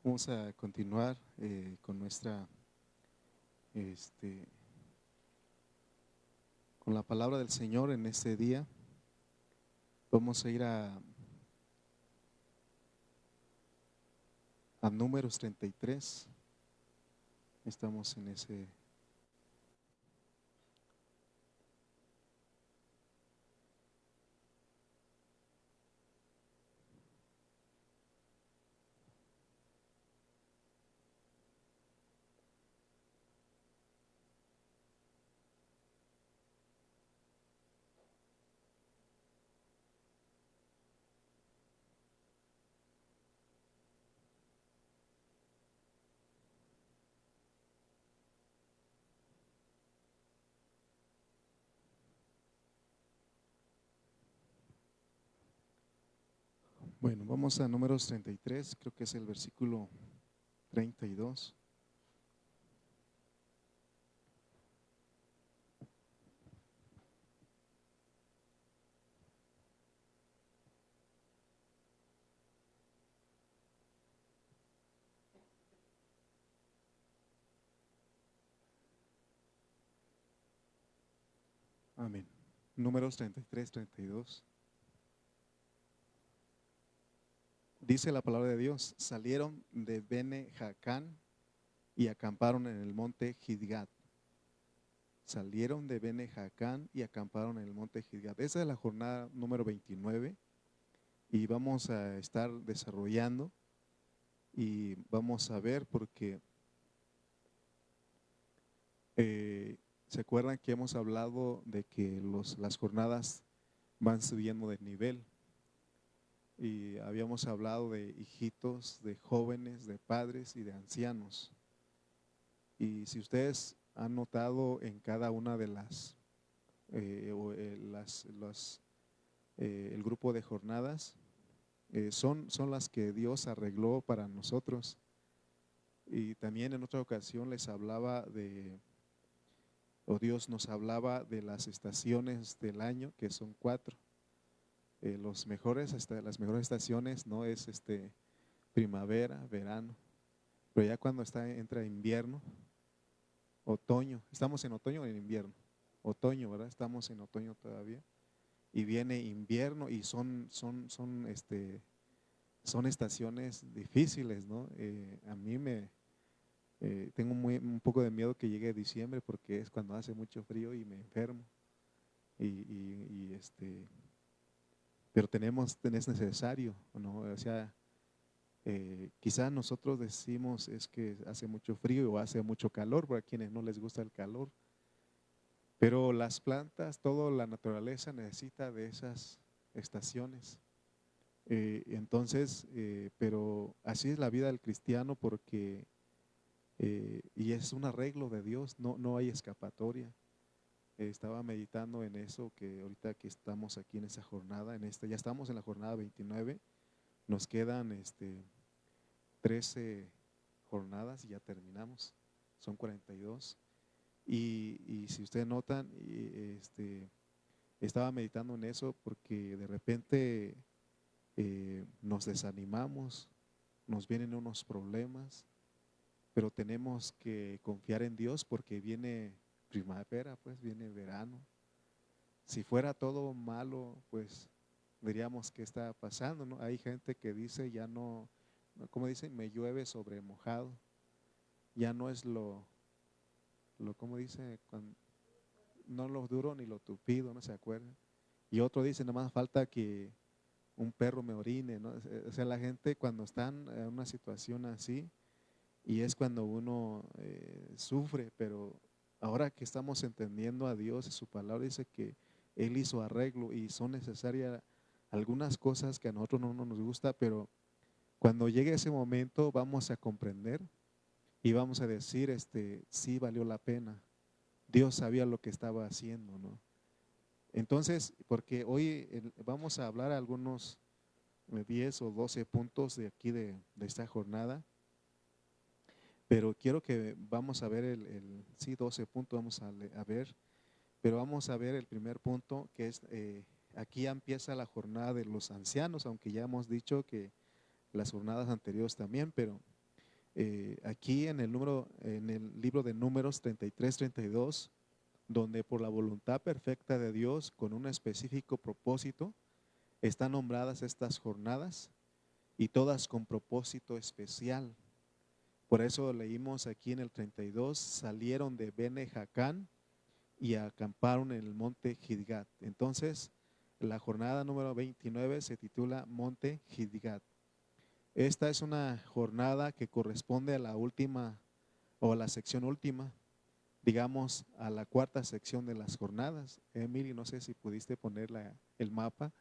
Vamos a continuar con nuestra, con la palabra del Señor en este día. Vamos a ir a Números 33. Estamos en ese. Bueno, vamos a Números 33, creo que es el versículo 32. Amén. Números 33, 32. Dice la palabra de Dios: salieron de Bene Jacán y acamparon en el monte Gidgat. Salieron de Bene Jacán y acamparon en el monte Gidgat. Esa es la jornada número 29 y vamos a estar desarrollando y vamos a ver porque se acuerdan que hemos hablado de que las jornadas van subiendo de nivel y habíamos hablado de hijitos, de jóvenes, de padres y de ancianos. Y si ustedes han notado en cada una de el grupo de jornadas, son las que Dios arregló para nosotros. Y también en otra ocasión les hablaba Dios nos hablaba de las estaciones del año, que son 4. Las mejores estaciones no es primavera, verano, pero ya cuando entra invierno, otoño, estamos en otoño o en invierno, otoño, ¿verdad? Estamos en otoño todavía, y viene invierno y son estaciones difíciles, ¿no? A mí tengo un poco de miedo que llegue diciembre porque es cuando hace mucho frío y me enfermo. Pero es necesario, ¿no? O sea, quizás nosotros decimos es que hace mucho frío o hace mucho calor, para quienes no les gusta el calor. Pero las plantas, toda la naturaleza necesita de esas estaciones. Pero así es la vida del cristiano porque, y es un arreglo de Dios, no hay escapatoria. Estaba meditando en eso, que ahorita que estamos aquí en esa jornada, ya estamos en la jornada 29, nos quedan 13 jornadas y ya terminamos, son 42. Y si ustedes notan, estaba meditando en eso porque de repente nos desanimamos, nos vienen unos problemas, pero tenemos que confiar en Dios porque viene primavera, pues viene verano. Si fuera todo malo, pues diríamos qué está pasando, ¿no? Hay gente que dice ya no, como dicen, me llueve sobre mojado, ya no es como dice, no lo duro ni lo tupido, ¿no se acuerdan? Y otro dice, nada más falta que un perro me orine, ¿no? O sea, la gente cuando están en una situación así, y es cuando uno sufre, pero ahora que estamos entendiendo a Dios y su palabra dice que Él hizo arreglo y son necesarias algunas cosas que a nosotros no nos gusta, pero cuando llegue ese momento vamos a comprender y vamos a decir, sí valió la pena. Dios sabía lo que estaba haciendo, ¿no? Entonces, porque hoy vamos a hablar algunos 10 o 12 puntos de aquí de esta jornada, pero quiero que vamos a ver sí, 12 puntos vamos a ver, pero vamos a ver el primer punto, que es, aquí ya empieza la jornada de los ancianos, aunque ya hemos dicho que las jornadas anteriores también, pero aquí en el libro de Números 33-32, donde por la voluntad perfecta de Dios, con un específico propósito, están nombradas estas jornadas y todas con propósito especial. Por eso leímos aquí en el 32, salieron de Bene Jacán y acamparon en el monte Gidgat. Entonces, la jornada número 29 se titula Monte Gidgat. Esta es una jornada que corresponde a la última o a la sección última, digamos a la cuarta sección de las jornadas. Emily, no sé si pudiste poner el mapa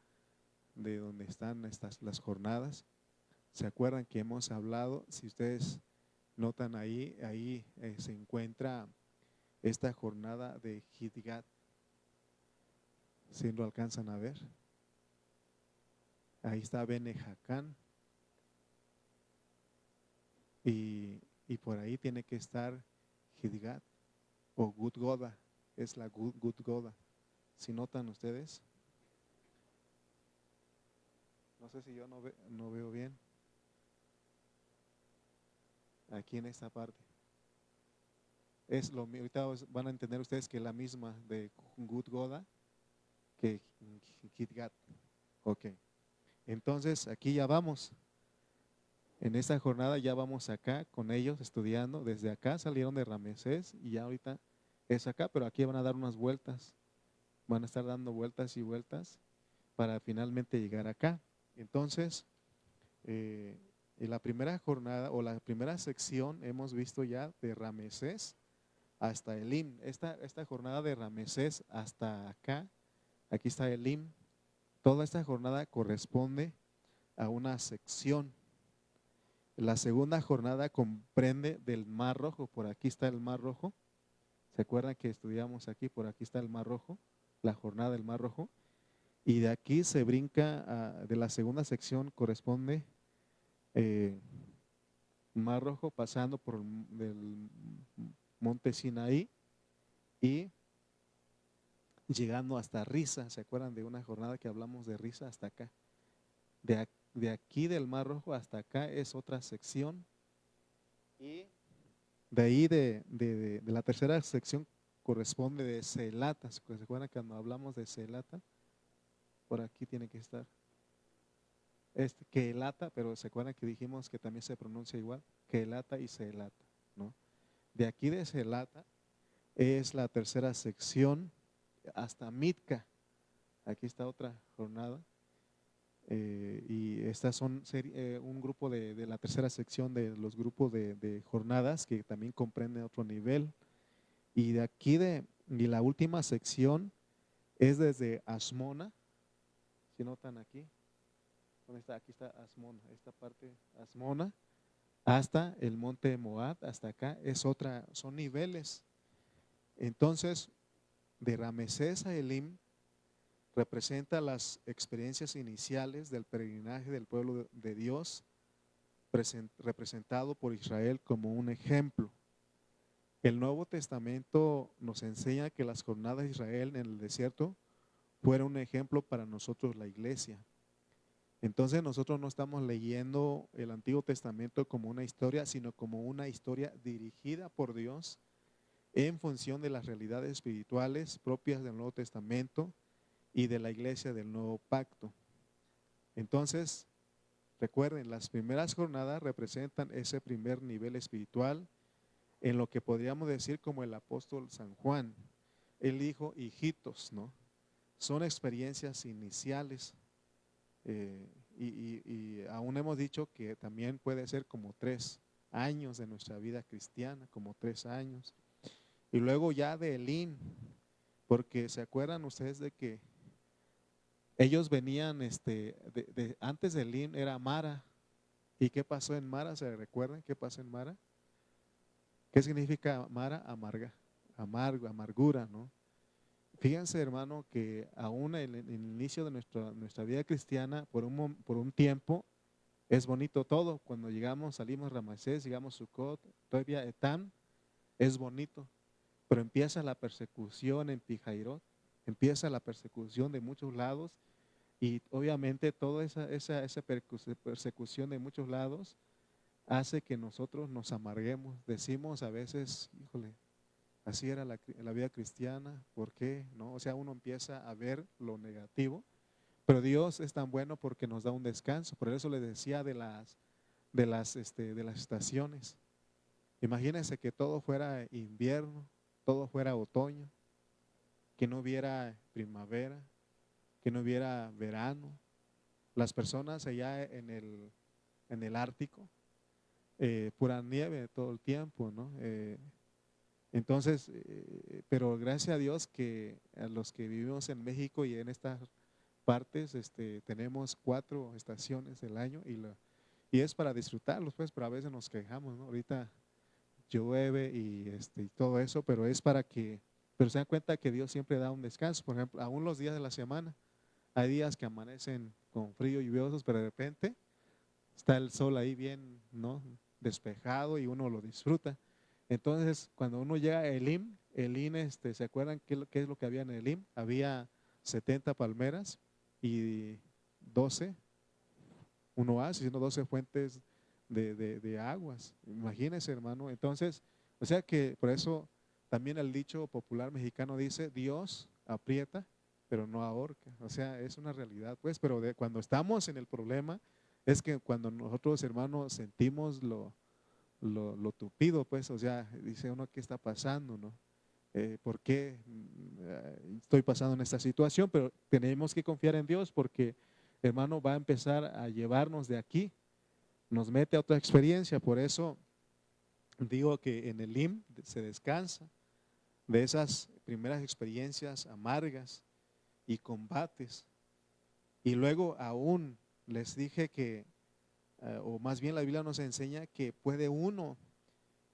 de donde están las jornadas. ¿Se acuerdan que hemos hablado? Si ustedes notan ahí se encuentra esta jornada de Gidgat. ¿Sí lo alcanzan a ver? Ahí está Bene Jacán. Y por ahí tiene que estar Gidgat o Gudgoda, es la Gudgoda. Si notan ustedes, no sé si yo no veo bien aquí en esta parte. Es lo mismo, ahorita van a entender ustedes que es la misma de Gudgoda que Gidgat. Ok, entonces aquí ya vamos. En esta jornada ya vamos acá con ellos estudiando. Desde acá salieron de Ramesés y ya ahorita es acá, pero aquí van a dar unas vueltas. Van a estar dando vueltas y vueltas para finalmente llegar acá. Entonces, en la primera jornada o la primera sección hemos visto ya de Ramesés hasta Elim. Esta jornada de Ramesés hasta acá, aquí está Elim. Toda esta jornada corresponde a una sección. La segunda jornada comprende del Mar Rojo. Por aquí está el Mar Rojo. ¿Se acuerdan que estudiamos aquí? Por aquí está el Mar Rojo, la jornada del Mar Rojo. Y de aquí se brinca, de la segunda sección corresponde Mar Rojo pasando por el monte Sinaí y llegando hasta Risa. ¿Se acuerdan de una jornada que hablamos de Risa hasta acá? De aquí del Mar Rojo hasta acá es otra sección. Y de ahí de la tercera sección corresponde de Celata. ¿Se acuerdan que cuando hablamos de Celata? Por aquí tiene que estar. Keelata, pero se acuerdan que dijimos que también se pronuncia igual, Keelata y Celata, ¿no? De aquí de Celata es la tercera sección hasta Mitka. Aquí está otra jornada. Y estas son un grupo de la tercera sección de los grupos de jornadas que también comprende otro nivel. Y de aquí y la última sección es desde Asmona. ¿Sí notan aquí? ¿Dónde está? Aquí está Asmona, esta parte Asmona, hasta el monte Moab, hasta acá, son niveles. Entonces, de Ramesés a Elim representa las experiencias iniciales del peregrinaje del pueblo de Dios, representado por Israel como un ejemplo. El Nuevo Testamento nos enseña que las jornadas de Israel en el desierto fueron un ejemplo para nosotros, la iglesia. Entonces nosotros no estamos leyendo el Antiguo Testamento como una historia, sino como una historia dirigida por Dios en función de las realidades espirituales propias del Nuevo Testamento y de la iglesia del Nuevo Pacto. Entonces, recuerden, las primeras jornadas representan ese primer nivel espiritual en lo que podríamos decir como el apóstol San Juan. Él dijo hijitos, ¿no? Son experiencias iniciales. Y aún hemos dicho que también puede ser como 3 años de nuestra vida cristiana, como 3 años. Y luego ya de Elim, porque se acuerdan ustedes de que ellos venían, antes de Elim era Mara. ¿Y qué pasó en Mara? ¿Se recuerdan qué pasó en Mara? ¿Qué significa Mara? Amargura, ¿no? Fíjense, hermano, que aún en el inicio de nuestra vida cristiana, por un tiempo, es bonito todo. Cuando salimos Ramesés, llegamos Sucot, todavía Etam, es bonito. Pero empieza la persecución en Pijairot, empieza la persecución de muchos lados y obviamente toda esa persecución de muchos lados hace que nosotros nos amarguemos. Decimos a veces, híjole, así era la vida cristiana, ¿por qué? ¿No? O sea, uno empieza a ver lo negativo, pero Dios es tan bueno porque nos da un descanso. Por eso le decía de las estaciones. Imagínense que todo fuera invierno, todo fuera otoño, que no hubiera primavera, que no hubiera verano. Las personas allá en el Ártico, pura nieve todo el tiempo, ¿no? Entonces, pero gracias a Dios que a los que vivimos en México y en estas partes, tenemos 4 estaciones del año y es para disfrutarlos, pues, pero a veces nos quejamos, ¿no? Ahorita llueve y todo eso, pero se dan cuenta que Dios siempre da un descanso. Por ejemplo, aún los días de la semana, hay días que amanecen con frío, lluviosos, pero de repente está el sol ahí bien, ¿no? Despejado y uno lo disfruta. Entonces, cuando uno llega a Elim, ¿se acuerdan qué es lo que había en Elim? Había 70 palmeras y 12, un oasis, sino 12 fuentes de aguas. Imagínense, hermano. Entonces, o sea que por eso también el dicho popular mexicano dice, Dios aprieta, pero no ahorca. O sea, es una realidad, pues, pero cuando estamos en el problema, es que cuando nosotros, hermanos, sentimos lo tupido, pues, o sea, dice uno, ¿qué está pasando, no? ¿Por qué estoy pasando en esta situación? Pero tenemos que confiar en Dios porque, hermano, va a empezar a llevarnos de aquí, nos mete a otra experiencia. Por eso digo que en el IM se descansa de esas primeras experiencias amargas y combates. Y luego aún les dije que, o más bien la Biblia nos enseña que puede uno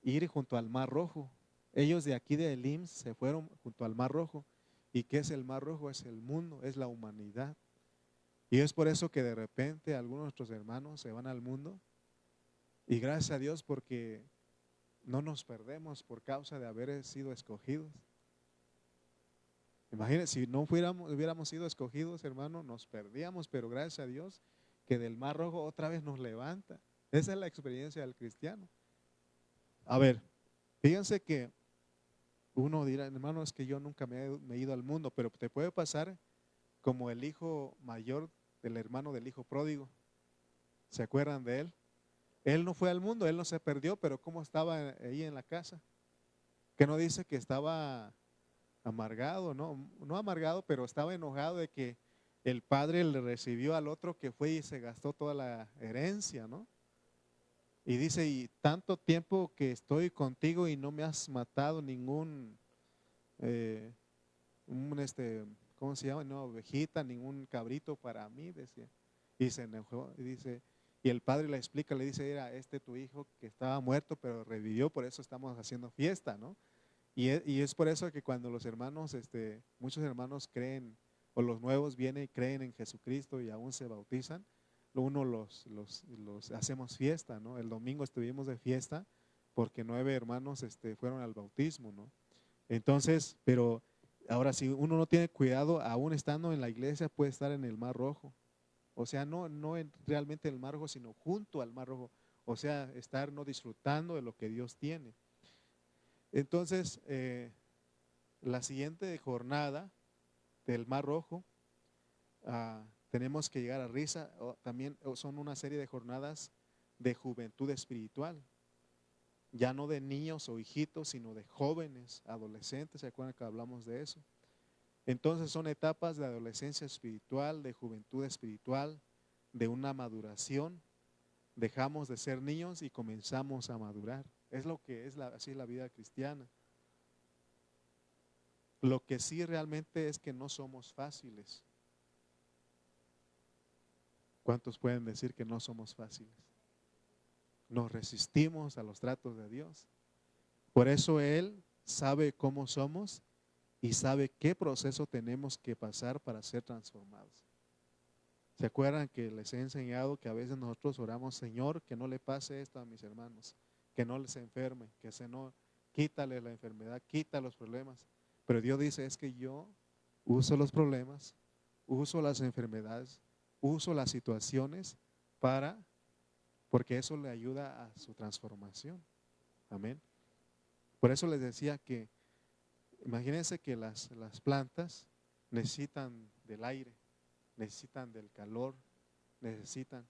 ir junto al Mar Rojo. Ellos de aquí de Elim se fueron junto al Mar Rojo. ¿Y qué es el Mar Rojo? Es el mundo, es la humanidad. Y es por eso que de repente algunos de nuestros hermanos se van al mundo. Y gracias a Dios porque no nos perdemos por causa de haber sido escogidos. Imagínense, si no hubiéramos sido escogidos, hermano, nos perdíamos, pero gracias a Dios que del Mar Rojo otra vez nos levanta. Esa es la experiencia del cristiano. A ver, fíjense que uno dirá, hermano, es que yo nunca me he ido al mundo, pero te puede pasar como el hijo mayor del hermano del hijo pródigo. ¿Se acuerdan de él? Él no fue al mundo, él no se perdió, pero ¿cómo estaba ahí en la casa? Que no dice que estaba amargado, no amargado, pero estaba enojado de que el padre le recibió al otro que fue y se gastó toda la herencia, ¿no? Y dice, y tanto tiempo que estoy contigo y no me has matado ningún, eh, ¿cómo se llama? No, ovejita, ningún cabrito para mí, decía. Y se enojó y dice, y el padre le explica, le dice, era tu hijo que estaba muerto, pero revivió, por eso estamos haciendo fiesta, ¿no? Y es por eso que cuando los hermanos, muchos hermanos creen, o los nuevos vienen y creen en Jesucristo y aún se bautizan, uno los hacemos fiesta, ¿no? El domingo estuvimos de fiesta porque 9 hermanos fueron al bautismo, ¿no? Entonces, pero ahora si uno no tiene cuidado, aún estando en la iglesia puede estar en el Mar Rojo. O sea, no realmente en el Mar Rojo, sino junto al Mar Rojo. O sea, estar no disfrutando de lo que Dios tiene. Entonces, la siguiente jornada del Mar Rojo, tenemos que llegar a Risa, también son una serie de jornadas de juventud espiritual, ya no de niños o hijitos, sino de jóvenes, adolescentes. ¿Se acuerdan que hablamos de eso? Entonces son etapas de adolescencia espiritual, de juventud espiritual, de una maduración. Dejamos de ser niños y comenzamos a madurar. Es lo que es así es la vida cristiana. Lo que sí realmente es que no somos fáciles. ¿Cuántos pueden decir que no somos fáciles? Nos resistimos a los tratos de Dios. Por eso Él sabe cómo somos y sabe qué proceso tenemos que pasar para ser transformados. ¿Se acuerdan que les he enseñado que a veces nosotros oramos, Señor, que no le pase esto a mis hermanos, que no les enferme, quítale la enfermedad, quita los problemas? Pero Dios dice, es que yo uso los problemas, uso las enfermedades, uso las situaciones para porque eso le ayuda a su transformación. Amén. Por eso les decía que imagínense que las plantas necesitan del aire, necesitan del calor, necesitan.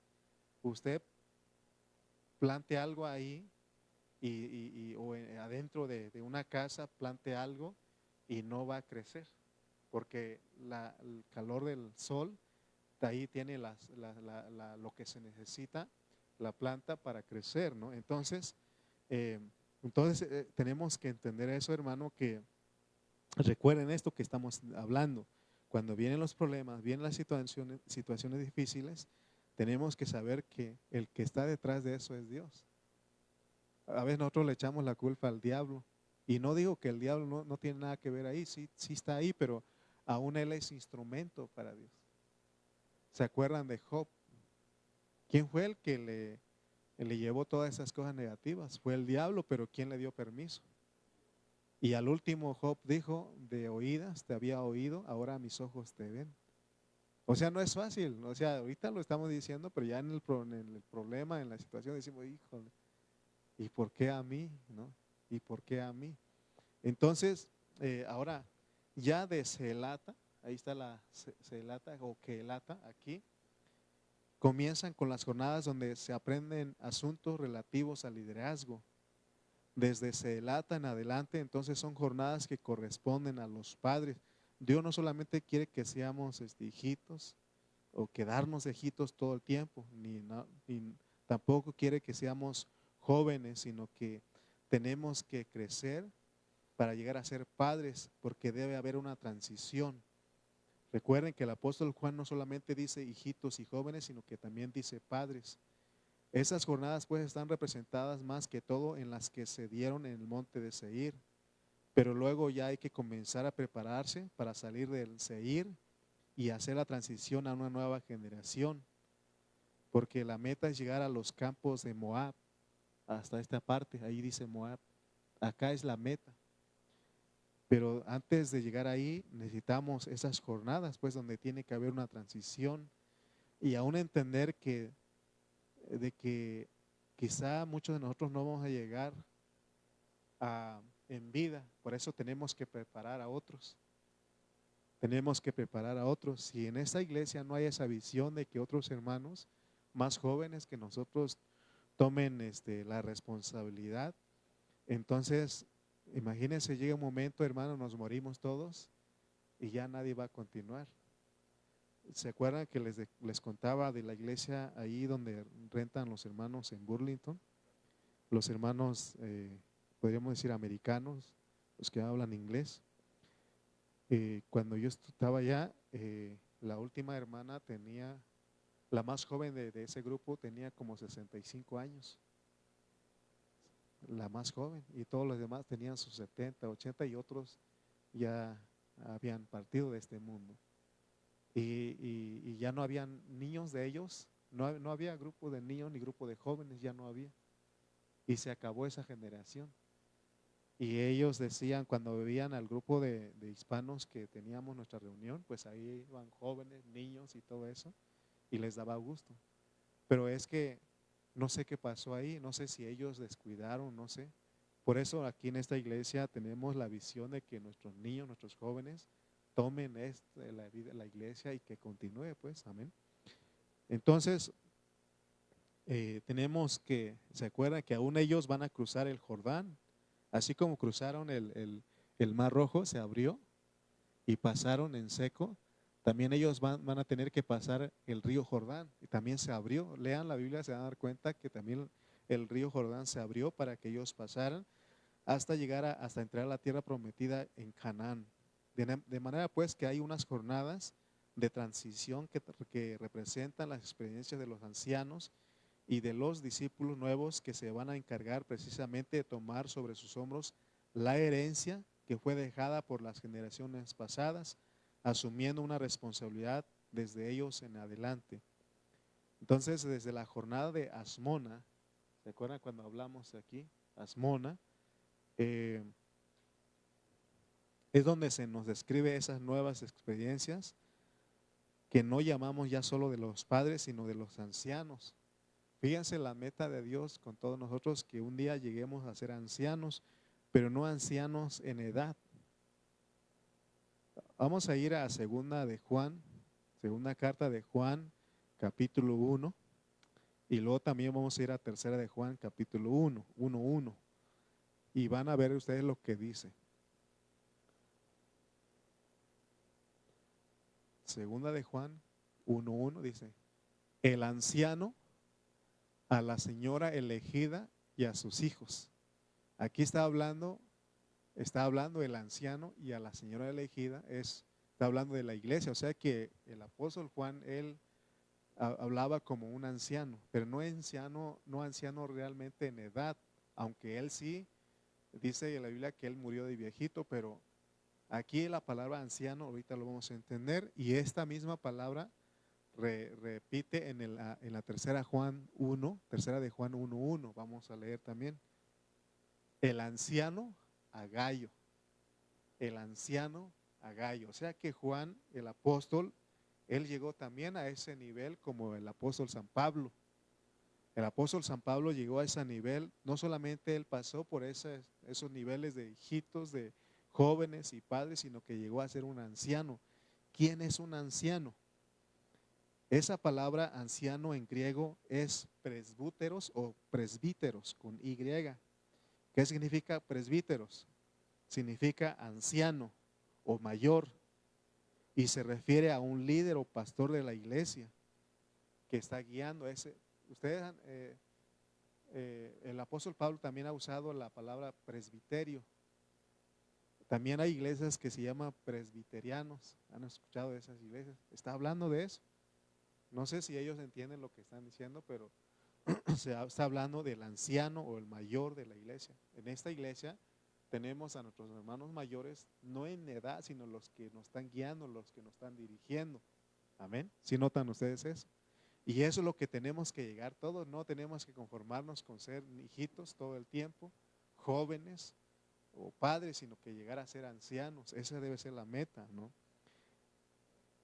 Usted plante algo ahí o adentro de una casa plante algo y no va a crecer, porque el calor del sol de ahí tiene lo que se necesita la planta para crecer, ¿no? Entonces, tenemos que entender eso, hermano, que recuerden esto que estamos hablando. Cuando vienen los problemas, vienen las situaciones difíciles, tenemos que saber que el que está detrás de eso es Dios. A veces nosotros le echamos la culpa al diablo. Y no digo que el diablo no tiene nada que ver ahí, sí, sí está ahí, pero aún él es instrumento para Dios. ¿Se acuerdan de Job? ¿Quién fue el que le llevó todas esas cosas negativas? Fue el diablo, pero ¿quién le dio permiso? Y al último Job dijo, de oídas te había oído, ahora mis ojos te ven. O sea, no es fácil. O sea, ahorita lo estamos diciendo, pero ya en el problema, en la situación, decimos, híjole, ¿y por qué a mí? ¿No? ¿Y por qué a mí? Entonces, ahora, ya de Selata, ahí está la Selata o Quelata, aquí, comienzan con las jornadas donde se aprenden asuntos relativos al liderazgo. Desde Selata en adelante, entonces son jornadas que corresponden a los padres. Dios no solamente quiere que seamos hijitos o quedarnos hijitos todo el tiempo, ni tampoco quiere que seamos jóvenes, sino que tenemos que crecer para llegar a ser padres, porque debe haber una transición. Recuerden que el apóstol Juan no solamente dice hijitos y jóvenes, sino que también dice padres. Esas jornadas pues están representadas más que todo en las que se dieron en el monte de Seir, pero luego ya hay que comenzar a prepararse para salir del Seir y hacer la transición a una nueva generación, porque la meta es llegar a los campos de Moab, hasta esta parte, ahí dice Moab, acá es la meta. Pero antes de llegar ahí necesitamos esas jornadas, pues donde tiene que haber una transición y aún entender de que quizá muchos de nosotros no vamos a llegar en vida, por eso tenemos que preparar a otros. Tenemos que preparar a otros. Si en esta iglesia no hay esa visión de que otros hermanos más jóvenes que nosotros tomen la responsabilidad, entonces imagínense, llega un momento, hermano, nos morimos todos y ya nadie va a continuar. ¿Se acuerdan que les contaba de la iglesia ahí donde rentan los hermanos en Burlington? Los hermanos, podríamos decir americanos, los que hablan inglés. Cuando yo estaba allá, la última hermana tenía, la más joven de ese grupo tenía como 65 años. La más joven, y todos los demás tenían sus 70, 80 y otros ya habían partido de este mundo. Y ya no habían niños de ellos, no había grupo de niños ni grupo de jóvenes, ya no había. Y se acabó esa generación. Y ellos decían, cuando veían al grupo de hispanos que teníamos nuestra reunión, pues ahí iban jóvenes, niños y todo eso, y les daba gusto. Pero es que no sé qué pasó ahí, no sé si ellos descuidaron, no sé. Por eso aquí en esta iglesia tenemos la visión de que nuestros niños, nuestros jóvenes, tomen la iglesia y que continúe, pues, amén. Entonces, tenemos que, ¿se acuerdan que aún ellos van a cruzar el Jordán? Así como cruzaron el Mar Rojo, se abrió y pasaron en seco, también ellos van a tener que pasar el río Jordán y también se abrió. Lean la Biblia, se van a dar cuenta que también el río Jordán se abrió para que ellos pasaran hasta llegar hasta entrar a la tierra prometida en Canaán. De manera pues que hay unas jornadas de transición que representan las experiencias de los ancianos y de los discípulos nuevos que se van a encargar precisamente de tomar sobre sus hombros la herencia que fue dejada por las generaciones pasadas, asumiendo una responsabilidad desde ellos en adelante. Entonces, desde la jornada de Asmona, ¿se acuerdan cuando hablamos aquí? Asmona, es donde se nos describe esas nuevas experiencias que no llamamos ya solo de los padres, sino de los ancianos. Fíjense la meta de Dios con todos nosotros, que un día lleguemos a ser ancianos, pero no ancianos en edad. Vamos a ir a segunda de Juan, segunda carta de Juan, capítulo 1, y luego también vamos a ir a tercera de Juan, capítulo 1, 1:1, y van a ver ustedes lo que dice. Segunda de Juan 1:1 dice: el anciano a la señora elegida y a sus hijos. Aquí está hablando el anciano y a la señora elegida, está hablando de la iglesia. O sea que el apóstol Juan, él hablaba como un anciano, pero no anciano realmente en edad, aunque él sí dice en la Biblia que él murió de viejito, pero aquí la palabra anciano ahorita lo vamos a entender, y esta misma palabra repite en la tercera de Juan 1:1. Vamos a leer también: el anciano a Gallo, el anciano a Gallo. O sea que Juan, el apóstol, él llegó también a ese nivel como el apóstol San Pablo. El apóstol San Pablo llegó a ese nivel, no solamente él pasó por esos niveles de hijitos, de jóvenes y padres, sino que llegó a ser un anciano. ¿Quién es un anciano? Esa palabra anciano en griego es presbúteros o presbíteros con Y. ¿Qué significa presbíteros? Significa anciano o mayor, y se refiere a un líder o pastor de la iglesia que está guiando ese. Ustedes, el apóstol Pablo también ha usado la palabra presbiterio. También hay iglesias que se llaman presbiterianos. ¿Han escuchado de esas iglesias? Está hablando de eso. No sé si ellos entienden lo que están diciendo, pero está hablando del anciano o el mayor de la iglesia. En esta iglesia tenemos a nuestros hermanos mayores, no en edad, sino los que nos están guiando, los que nos están dirigiendo. Amén. ¿Sí notan ustedes eso? Y eso es lo que tenemos que llegar todos. No tenemos que conformarnos con ser hijitos todo el tiempo, jóvenes o padres, sino que llegar a ser ancianos. Esa debe ser la meta, ¿no?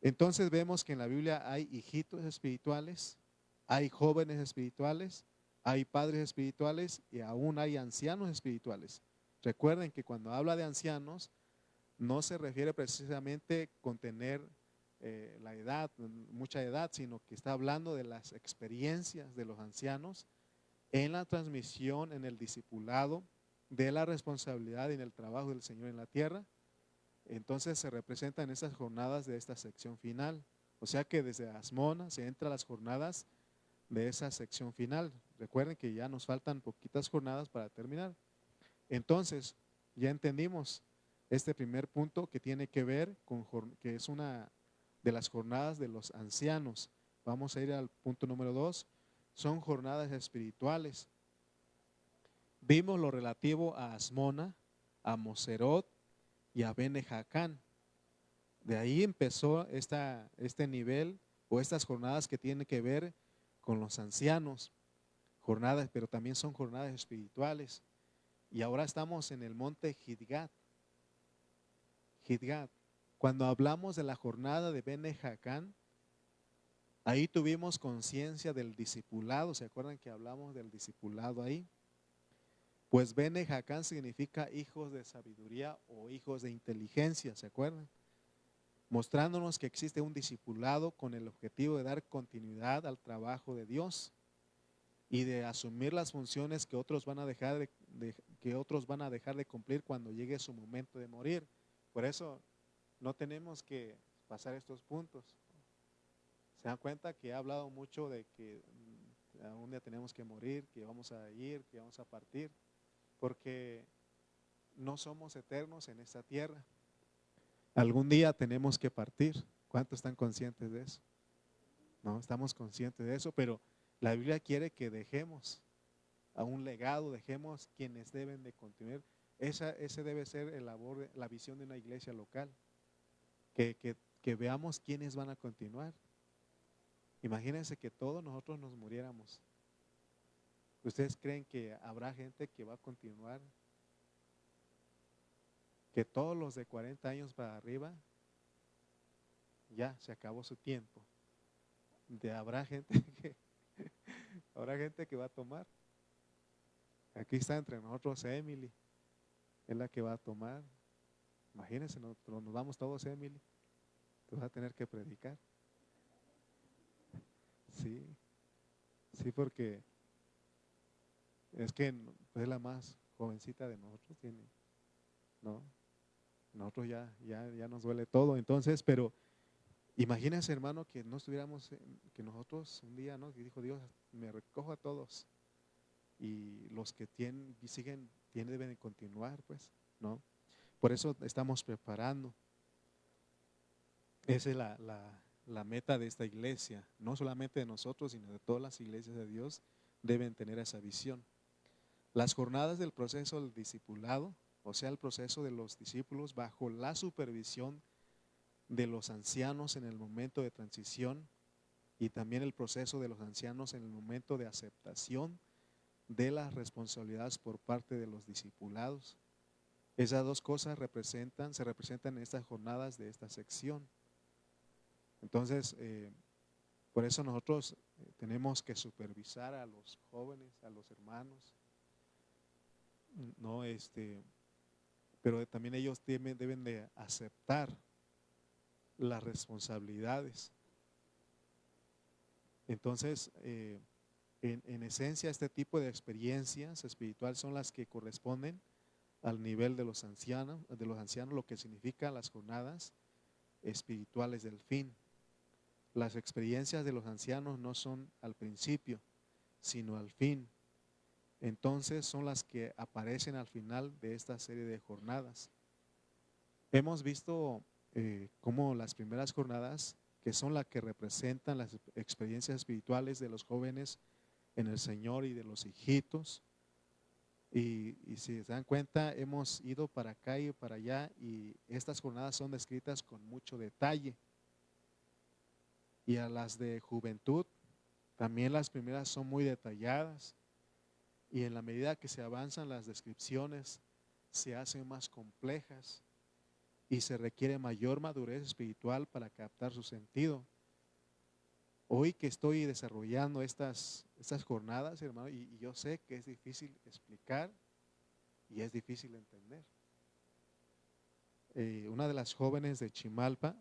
Entonces vemos que en la Biblia hay hijitos espirituales, hay jóvenes espirituales, hay padres espirituales y aún hay ancianos espirituales. Recuerden que cuando habla de ancianos, no se refiere precisamente con tener la edad, mucha edad, sino que está hablando de las experiencias de los ancianos en la transmisión, en el discipulado, de la responsabilidad y en el trabajo del Señor en la tierra. Entonces se representa en esas jornadas de esta sección final. O sea que desde Asmona se entra a las jornadas de esa sección final. Recuerden que ya nos faltan poquitas jornadas para terminar. Entonces, ya entendimos este primer punto que tiene que ver con que es una de las jornadas de los ancianos. Vamos a ir al punto número 2. Son jornadas espirituales. Vimos lo relativo a Asmona, a Moserot y a Bene Jacán. De ahí empezó este nivel o estas jornadas que tienen que ver con los ancianos. Jornadas, pero también son jornadas espirituales. Y ahora estamos en el monte Gidgat. Cuando hablamos de la jornada de Bene Jacán, ahí tuvimos conciencia del discipulado. ¿Se acuerdan que hablamos del discipulado ahí? Pues Bene Jacán significa hijos de sabiduría o hijos de inteligencia, ¿se acuerdan? Mostrándonos que existe un discipulado con el objetivo de dar continuidad al trabajo de Dios y de asumir las funciones que otros van a dejar de cumplir cuando llegue su momento de morir. Por eso no tenemos que pasar estos puntos. Se dan cuenta que he hablado mucho de que un día tenemos que morir, que vamos a ir, que vamos a partir, porque no somos eternos en esta tierra. Algún día tenemos que partir. ¿Cuántos están conscientes de eso? No, estamos conscientes de eso, pero la Biblia quiere que dejemos a un legado, dejemos quienes deben de continuar. Ese debe ser la visión de una iglesia local, que veamos quiénes van a continuar. Imagínense que todos nosotros nos muriéramos. ¿Ustedes creen que habrá gente que va a continuar? Que todos los de 40 años para arriba, ya se acabó su tiempo. Habrá gente Habrá gente que va a tomar. Aquí está entre nosotros Emily, es la que va a tomar. Imagínense, nos vamos todos, Emily. Tú vas a tener que predicar. Sí, sí, porque es que es la más jovencita de nosotros, tiene, ¿no? Nosotros ya nos duele todo, entonces, pero imagínense, hermano, que no estuviéramos, que nosotros un día, ¿no? Que dijo Dios, me recojo a todos y los que tienen y siguen, deben de continuar, pues, ¿no? Por eso estamos preparando. Esa es la meta de esta iglesia, no solamente de nosotros, sino de todas las iglesias de Dios deben tener esa visión. Las jornadas del proceso del discipulado, o sea, el proceso de los discípulos bajo la supervisión de los ancianos en el momento de transición y también el proceso de los ancianos en el momento de aceptación de las responsabilidades por parte de los discipulados. Esas dos cosas se representan en estas jornadas de esta sección. Entonces, por eso nosotros tenemos que supervisar a los jóvenes, a los hermanos, ¿no? Pero también ellos deben de aceptar las responsabilidades. Entonces, en esencia, este tipo de experiencias espirituales son las que corresponden al nivel de los ancianos, lo que significa las jornadas espirituales del fin. Las experiencias de los ancianos no son al principio, sino al fin. Entonces son las que aparecen al final de esta serie de jornadas. Hemos visto cómo las primeras jornadas, que son las que representan las experiencias espirituales de los jóvenes en el Señor y de los hijitos, y si se dan cuenta, hemos ido para acá y para allá, y estas jornadas son descritas con mucho detalle. Y a las de juventud, también las primeras son muy detalladas, y en la medida que se avanzan las descripciones, se hacen más complejas y se requiere mayor madurez espiritual para captar su sentido. Hoy que estoy desarrollando estas jornadas, hermano, y yo sé que es difícil explicar y es difícil entender. Una de las jóvenes de Chimalpa,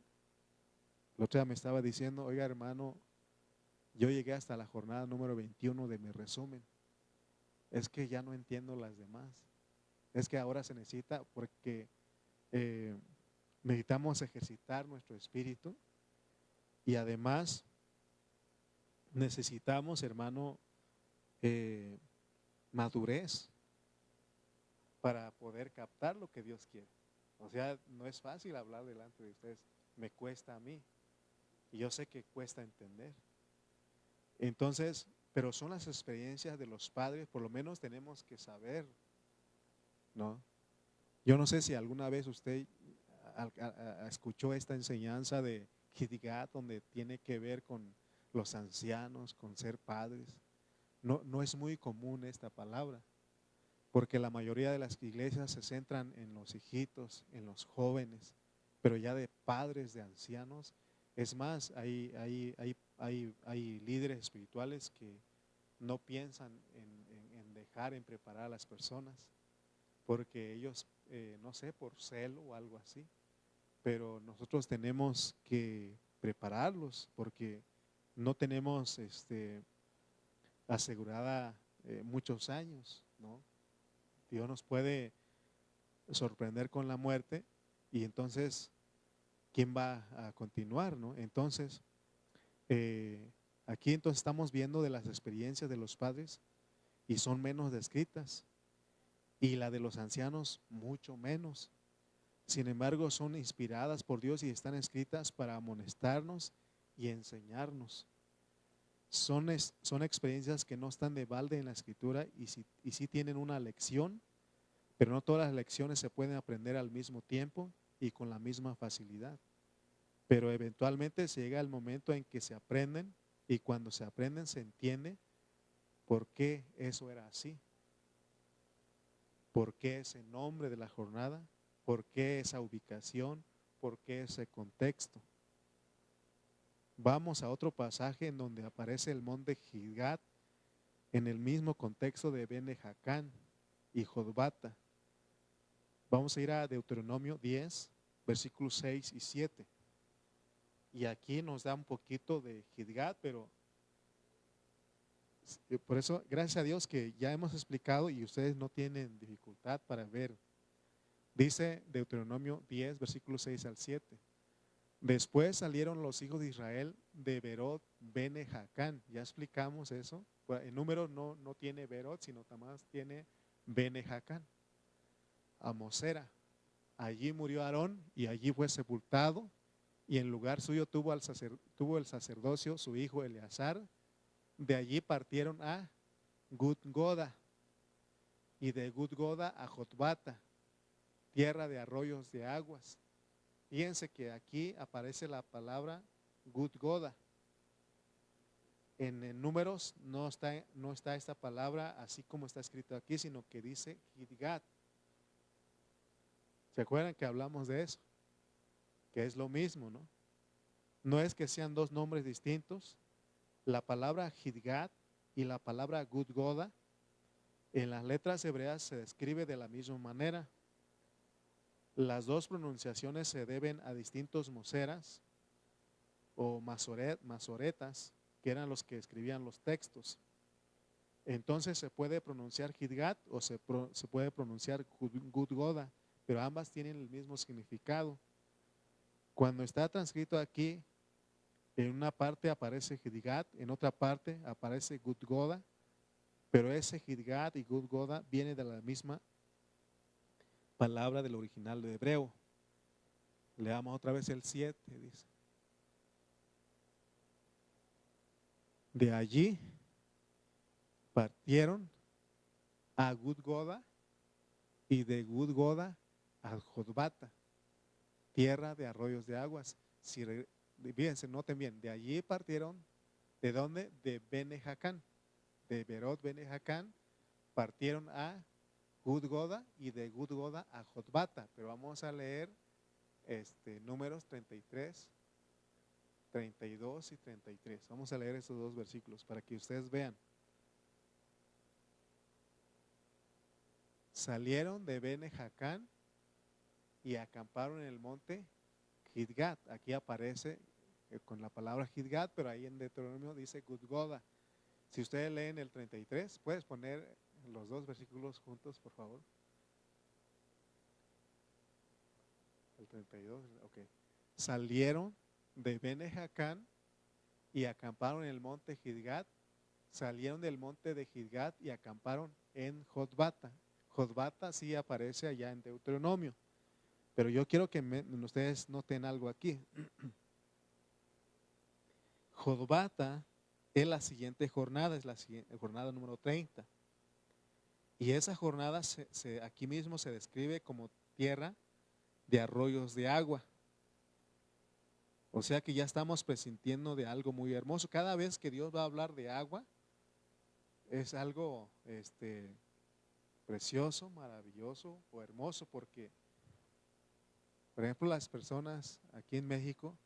la otra me estaba diciendo, oiga, hermano, yo llegué hasta la jornada número 21 de mi resumen. Es que ya no entiendo las demás. Es que ahora se necesita, porque necesitamos ejercitar nuestro espíritu, y además necesitamos, hermano, madurez para poder captar lo que Dios quiere. O sea, no es fácil hablar delante de ustedes, me cuesta a mí, y yo sé que cuesta entender. Entonces, pero son las experiencias de los padres, por lo menos tenemos que saber, ¿no? Yo no sé si alguna vez usted escuchó esta enseñanza de Kierkegaard, donde tiene que ver con los ancianos, con ser padres. No es muy común esta palabra, porque la mayoría de las iglesias se centran en los hijitos, en los jóvenes, pero ya de padres, de ancianos. Es más, hay líderes espirituales que no piensan en dejar, en preparar a las personas, porque ellos, no sé, por celo o algo así, pero nosotros tenemos que prepararlos, porque no tenemos asegurada muchos años, ¿no? Dios nos puede sorprender con la muerte, y entonces, ¿quién va a continuar, no? Entonces, aquí entonces estamos viendo de las experiencias de los padres, y son menos descritas, y la de los ancianos mucho menos. Sin embargo, son inspiradas por Dios y están escritas para amonestarnos y enseñarnos. Son experiencias que no están de balde en la Escritura, y sí tienen una lección, pero no todas las lecciones se pueden aprender al mismo tiempo y con la misma facilidad. Pero eventualmente se llega el momento en que se aprenden, y cuando se aprenden se entiende por qué eso era así, por qué ese nombre de la jornada, por qué esa ubicación, por qué ese contexto. vamos a otro pasaje en donde aparece el monte Gilgat en el mismo contexto de Bene Jacán y Jotbata. Vamos a ir a Deuteronomio 10, versículos 6 y 7. Y aquí nos da un poquito de Gilgat, pero por eso, gracias a Dios que ya hemos explicado y ustedes no tienen dificultad para ver. Dice Deuteronomio 10, versículos 6 al 7. Después salieron los hijos de Israel de Berot Bene Jacán. Ya explicamos eso. En número no tiene Berot, sino más tiene Bene Jacán. A Mosera. Allí murió Aarón y allí fue sepultado. Y en lugar suyo tuvo el sacerdocio su hijo Eleazar. De allí partieron a Gudgoda y de Gudgoda a Jotbata, tierra de arroyos de aguas. Fíjense que aquí aparece la palabra Gudgoda. En Números no está esta palabra así como está escrito aquí, sino que dice Gidgat. ¿Se acuerdan que hablamos de eso? Que es lo mismo, ¿no? No es que sean dos nombres distintos. La palabra Gidgat y la palabra Gudgoda en las letras hebreas se describe de la misma manera. Las dos pronunciaciones se deben a distintos moseras o masoretas, que eran los que escribían los textos. Entonces se puede pronunciar Gidgat o se puede pronunciar Gudgoda, pero ambas tienen el mismo significado. Cuando está transcrito aquí, en una parte aparece Gidgat, en otra parte aparece Gudgoda, pero ese Gidgat y Gudgoda viene de la misma palabra del original de hebreo. Leamos otra vez el 7, dice. De allí partieron a Gudgoda y de Gudgoda a Jotbata, tierra de arroyos de aguas. Fíjense, noten bien, de allí partieron, ¿de dónde? De Bene Jacán, de Berot Bene Jacán, partieron a Gudgoda y de Gudgoda a Jotbata. Pero vamos a leer Números 33, 32 y 33. Vamos a leer esos dos versículos para que ustedes vean. Salieron de Bene Jacán y acamparon en el monte Gidgat. Aquí aparece con la palabra Gidgat, pero ahí en Deuteronomio dice Gudgoda. Si ustedes leen el 33, puedes poner los dos versículos juntos, por favor. El 32, ok. Salieron de Bene Jacán y acamparon en el monte Gidgat. Salieron del monte de Gidgat y acamparon en Jotbata. Jotbata sí aparece allá en Deuteronomio. Pero yo quiero que ustedes noten algo aquí. Jotbata es la siguiente jornada, es la jornada número 30. Y esa jornada aquí mismo se describe como tierra de arroyos de agua. O sea que ya estamos presintiendo de algo muy hermoso. Cada vez que Dios va a hablar de agua, es algo precioso, maravilloso o hermoso, porque, por ejemplo, las personas aquí en México,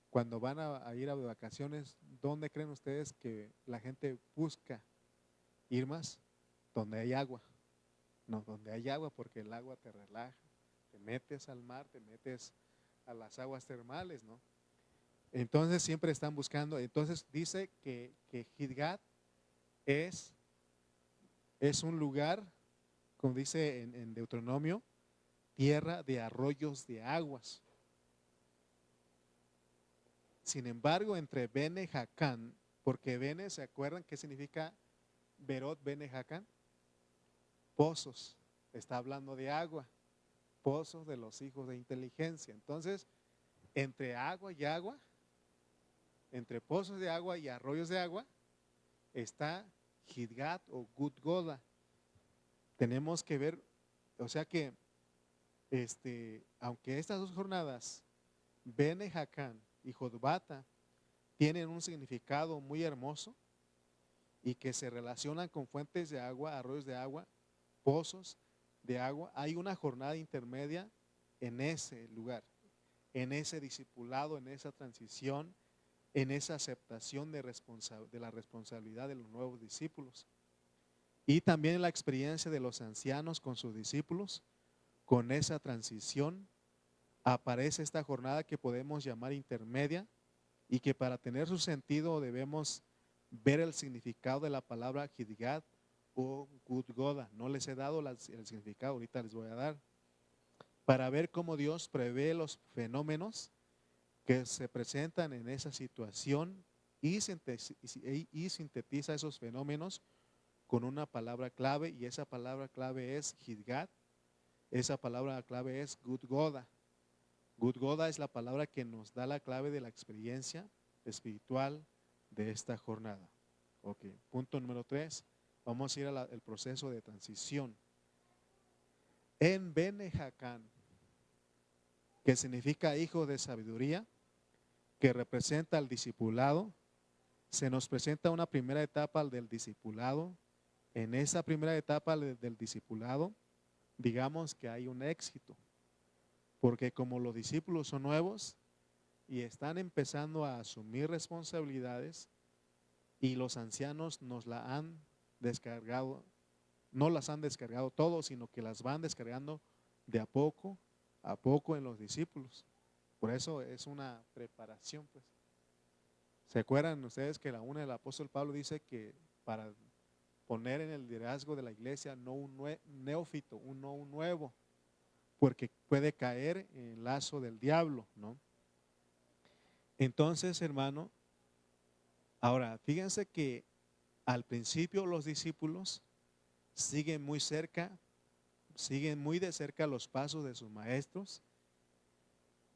cuando van a ir a vacaciones, ¿dónde creen ustedes que la gente busca ir más? Donde hay agua. No, donde hay agua, porque el agua te relaja, te metes al mar, te metes a las aguas termales, ¿no? Entonces siempre están buscando. Entonces dice que Gidgat es un lugar, como dice en Deuteronomio, tierra de arroyos de aguas. Sin embargo, entre Bene Jacán, porque Bene, ¿se acuerdan qué significa Berot Bene Jacán? Pozos, está hablando de agua, pozos de los hijos de inteligencia. Entonces, entre agua y agua, entre pozos de agua y arroyos de agua, está Gidgat o Gudgoda. Tenemos que ver, o sea que, aunque estas dos jornadas, Bene Jacán y Jotbata, tienen un significado muy hermoso y que se relacionan con fuentes de agua, arroyos de agua, pozos de agua, hay una jornada intermedia en ese lugar, en ese discipulado, en esa transición, en esa aceptación de la responsabilidad de los nuevos discípulos. Y también la experiencia de los ancianos con sus discípulos, con esa transición, aparece esta jornada que podemos llamar intermedia y que para tener su sentido debemos ver el significado de la palabra Gidgad o Gudgoda. No les he dado el significado, ahorita les voy a dar. Para ver cómo Dios prevé los fenómenos que se presentan en esa situación y sintetiza esos fenómenos con una palabra clave, y esa palabra clave es Gidgad, esa palabra clave es Gudgoda. Gudgoda es la palabra que nos da la clave de la experiencia espiritual de esta jornada. Ok, punto número 3, vamos a ir al proceso de transición. En Bene Jacán, que significa hijo de sabiduría, que representa al discipulado, se nos presenta una primera etapa del discipulado. En esa primera etapa del discipulado, digamos que hay un éxito, porque como los discípulos son nuevos y están empezando a asumir responsabilidades, y los ancianos nos la han descargado, no las han descargado todo, sino que las van descargando de a poco en los discípulos. Por eso es una preparación, pues. ¿Se acuerdan ustedes que el apóstol Pablo dice que para poner en el liderazgo de la iglesia no un neófito, no un nuevo, porque puede caer en el lazo del diablo, ¿no? Entonces, hermano, ahora fíjense que al principio los discípulos siguen muy de cerca los pasos de sus maestros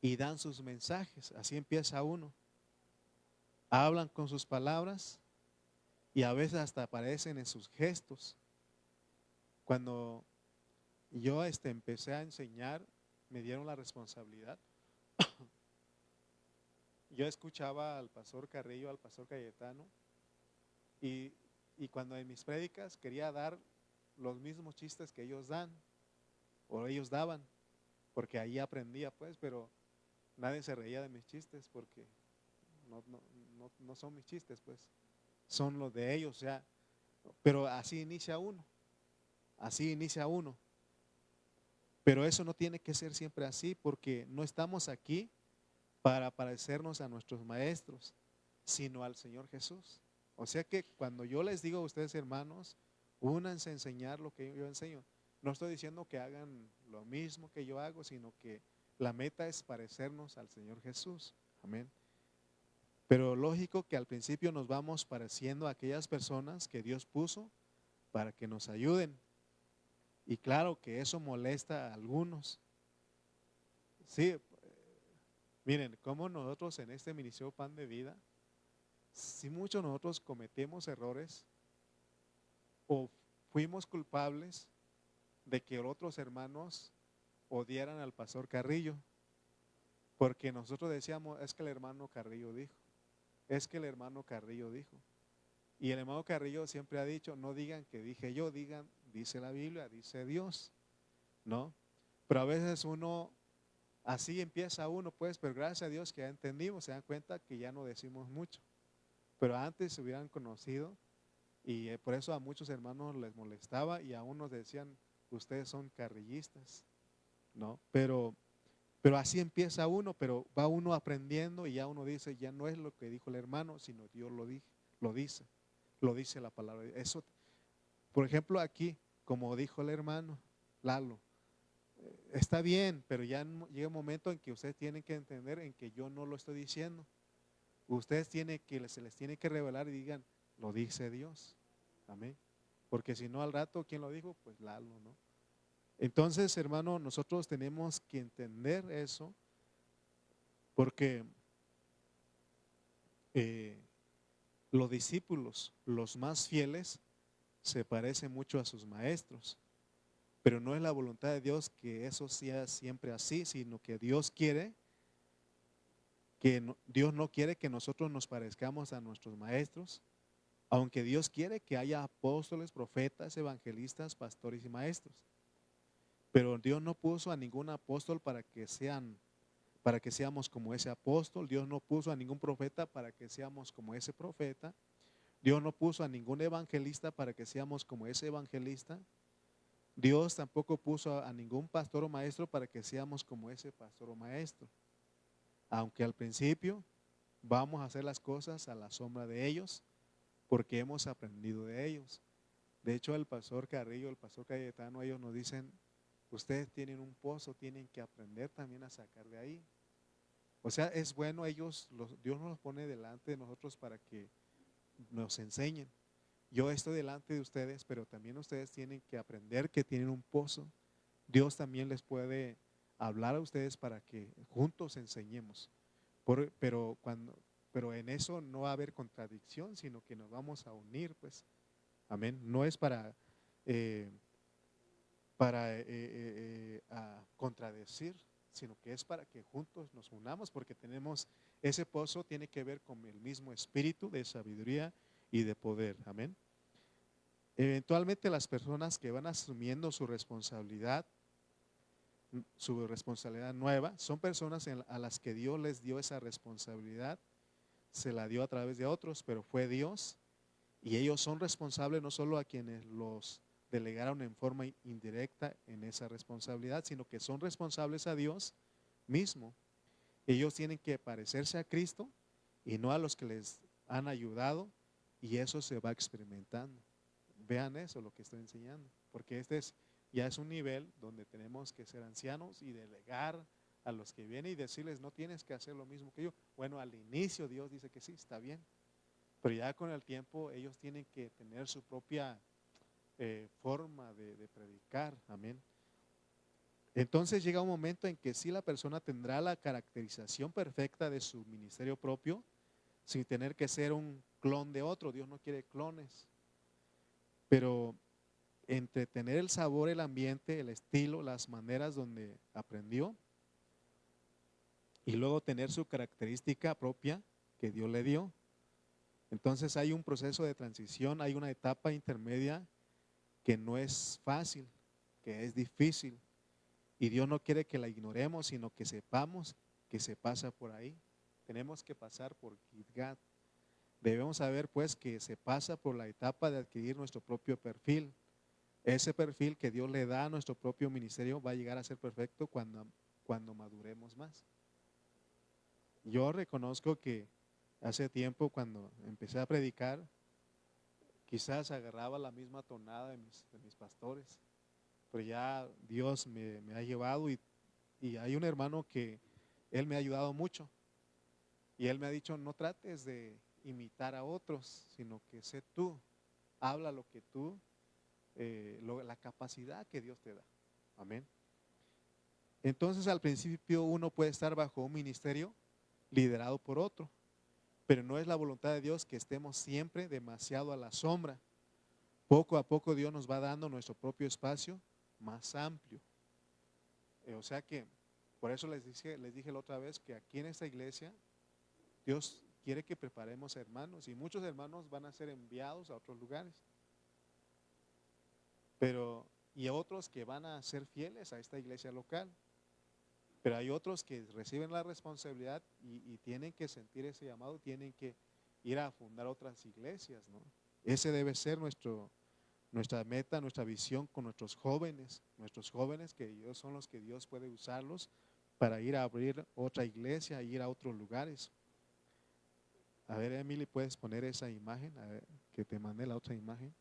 y dan sus mensajes. Así empieza uno. Hablan con sus palabras y a veces hasta aparecen en sus gestos. Cuando yo empecé a enseñar, me dieron la responsabilidad. Yo escuchaba al pastor Carrillo, al pastor Cayetano, y cuando en mis prédicas quería dar los mismos chistes que ellos dan, o ellos daban, porque ahí aprendía, pues, pero nadie se reía de mis chistes porque no son mis chistes, pues, son los de ellos, o sea, pero así inicia uno. Pero eso no tiene que ser siempre así, porque no estamos aquí para parecernos a nuestros maestros, sino al Señor Jesús. O sea que cuando yo les digo a ustedes, hermanos, únanse a enseñar lo que yo enseño, no estoy diciendo que hagan lo mismo que yo hago, sino que la meta es parecernos al Señor Jesús. Amén. Pero lógico que al principio nos vamos pareciendo a aquellas personas que Dios puso para que nos ayuden. Y claro que eso molesta a algunos. Sí, miren, como nosotros en este ministerio Pan de Vida, si muchos nosotros cometemos errores o fuimos culpables de que otros hermanos odiaran al pastor Carrillo, porque nosotros decíamos, es que el hermano Carrillo dijo, es que el hermano Carrillo dijo. Y el hermano Carrillo siempre ha dicho, no digan que dije yo, digan, dice la Biblia, dice Dios, ¿no? Pero a veces así empieza uno, pues, pero gracias a Dios que ya entendimos, se dan cuenta que ya no decimos mucho. Pero antes se hubieran conocido y por eso a muchos hermanos les molestaba y a unos decían, ustedes son carrillistas, ¿no? Pero así empieza uno, pero va uno aprendiendo y ya uno dice, ya no es lo que dijo el hermano, sino Dios lo dice la palabra. Eso, por ejemplo, aquí, como dijo el hermano Lalo, está bien, pero ya llega un momento en que ustedes tienen que entender en que yo no lo estoy diciendo. Ustedes se les tiene que revelar y digan, lo dice Dios. Amén. Porque si no al rato, ¿quién lo dijo? Pues Lalo, ¿no? Entonces, hermano, nosotros tenemos que entender eso, porque los discípulos, los más fieles, se parecen mucho a sus maestros, pero no es la voluntad de Dios que eso sea siempre así, sino que Dios Dios no quiere que nosotros nos parezcamos a nuestros maestros, aunque Dios quiere que haya apóstoles, profetas, evangelistas, pastores y maestros. Pero Dios no puso a ningún apóstol para que sean para que seamos como ese apóstol. Dios no puso a ningún profeta para que seamos como ese profeta. Dios no puso a ningún evangelista para que seamos como ese evangelista. Dios tampoco puso a ningún pastor o maestro para que seamos como ese pastor o maestro. Aunque al principio vamos a hacer las cosas a la sombra de ellos, porque hemos aprendido de ellos. De hecho, el pastor Carrillo, el pastor Cayetano, ellos nos dicen, ustedes tienen un pozo, tienen que aprender también a sacar de ahí. O sea, es bueno, Dios nos los pone delante de nosotros para que nos enseñen. Yo estoy delante de ustedes, pero también ustedes tienen que aprender que tienen un pozo. Dios también les puede hablar a ustedes para que juntos enseñemos. Pero en eso no va a haber contradicción, sino que nos vamos a unir, pues. Amén. No es eh, para contradecir, sino que es para que juntos nos unamos, porque ese pozo tiene que ver con el mismo espíritu de sabiduría y de poder. Amén. Eventualmente las personas que van asumiendo su responsabilidad nueva, son personas a las que Dios les dio esa responsabilidad, se la dio a través de otros, pero fue Dios, y ellos son responsables no solo a quienes los delegaron en forma indirecta en esa responsabilidad, sino que son responsables a Dios mismo. Ellos tienen que parecerse a Cristo y no a los que les han ayudado, y eso se va experimentando. Vean eso, lo que estoy enseñando, porque ya es un nivel donde tenemos que ser ancianos y delegar a los que vienen y decirles, no tienes que hacer lo mismo que yo. Bueno, al inicio Dios dice que sí, está bien, pero ya con el tiempo ellos tienen que tener su propia forma de predicar. Amén. Entonces llega un momento en que sí, la persona tendrá la caracterización perfecta de su ministerio propio, sin tener que ser un clon de otro. Dios no quiere clones, pero entre tener el sabor, el ambiente, el estilo, las maneras donde aprendió, y luego tener su característica propia que Dios le dio. Entonces hay un proceso de transición, hay una etapa intermedia que no es fácil, que es difícil, y Dios no quiere que la ignoremos, sino que sepamos que se pasa por ahí. Tenemos que pasar por Gilgal. Debemos saber pues que se pasa por la etapa de adquirir nuestro propio perfil. Ese perfil que Dios le da a nuestro propio ministerio va a llegar a ser perfecto cuando maduremos más. Yo reconozco que hace tiempo, cuando empecé a predicar, quizás agarraba la misma tonada de mis pastores, pero ya Dios me ha llevado, y hay un hermano que él me ha ayudado mucho, y él me ha dicho, no trates de imitar a otros, sino que sé tú, habla lo que tú, la capacidad que Dios te da. Amén. Entonces al principio uno puede estar bajo un ministerio liderado por otro, pero no es la voluntad de Dios que estemos siempre demasiado a la sombra. Poco a poco Dios nos va dando nuestro propio espacio más amplio. O sea que, por eso les dije la otra vez que aquí en esta iglesia Dios quiere que preparemos hermanos, y muchos hermanos van a ser enviados a otros lugares, y otros que van a ser fieles a esta iglesia local. Pero hay otros que reciben la responsabilidad y tienen que sentir ese llamado, tienen que ir a fundar otras iglesias, ¿no? Ese debe ser nuestra meta, nuestra visión con nuestros jóvenes que ellos son los que Dios puede usarlos para ir a abrir otra iglesia, ir a otros lugares. A ver, Emily, ¿puedes poner esa imagen? A ver, que te mandé la otra imagen.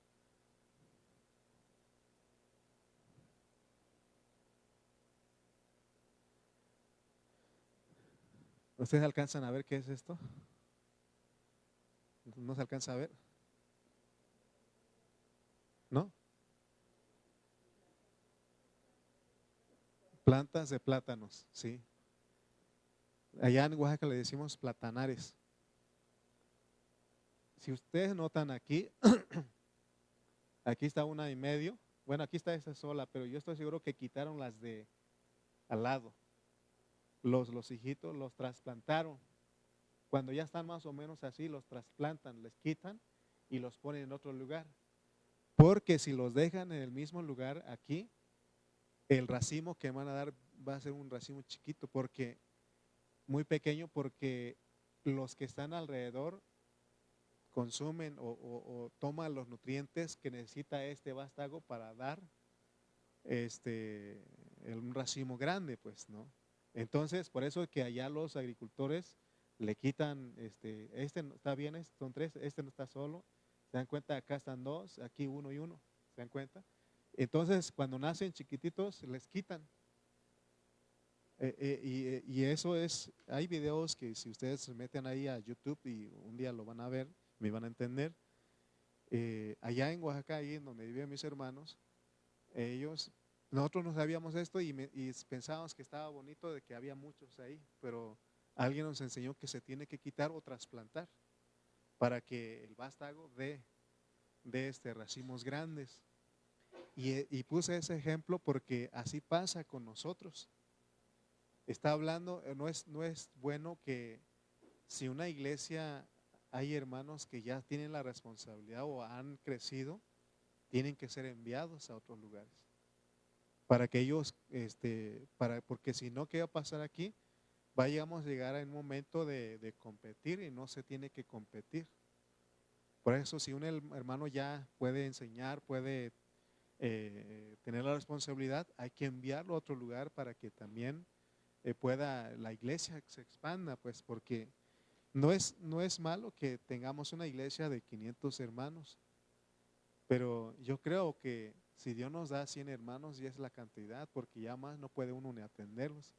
¿Ustedes alcanzan a ver qué es esto? ¿No se alcanza a ver? ¿No? Plantas de plátanos, sí. Allá en Oaxaca le decimos platanares. Si ustedes notan aquí, aquí está una y medio. Bueno, aquí está esa sola, pero yo estoy seguro que quitaron las de al lado. Los hijitos los trasplantaron. Cuando ya están más o menos así, los trasplantan, les quitan y los ponen en otro lugar. Porque si los dejan en el mismo lugar aquí, el racimo que van a dar va a ser un racimo chiquito, porque muy pequeño porque los que están alrededor consumen o toman los nutrientes que necesita este vástago para dar un racimo grande, pues, ¿no? Entonces, por eso es que allá los agricultores le quitan, no está bien, son tres, este no está solo, se dan cuenta, acá están dos, aquí uno y uno, ¿se dan cuenta? Entonces, cuando nacen chiquititos, les quitan. Y eso es, hay videos que si ustedes se meten ahí a YouTube y un día lo van a ver, me van a entender. Allá en Oaxaca, ahí en donde viven mis hermanos, ellos, nosotros no sabíamos esto y pensábamos que estaba bonito de que había muchos ahí, pero alguien nos enseñó que se tiene que quitar o trasplantar para que el vástago dé racimos grandes. Y puse ese ejemplo porque así pasa con nosotros. Está hablando, no es bueno que si una iglesia hay hermanos que ya tienen la responsabilidad o han crecido, tienen que ser enviados a otros lugares. Para que ellos, porque si no, ¿qué va a pasar aquí? Vayamos a llegar a un momento de competir y no se tiene que competir. Por eso, si un hermano ya puede enseñar, puede tener la responsabilidad, hay que enviarlo a otro lugar para que también pueda la iglesia se expanda, pues, porque no es malo que tengamos una iglesia de 500 hermanos, pero yo creo que si Dios nos da 100 hermanos ya es la cantidad, porque ya más no puede uno ni atenderlos.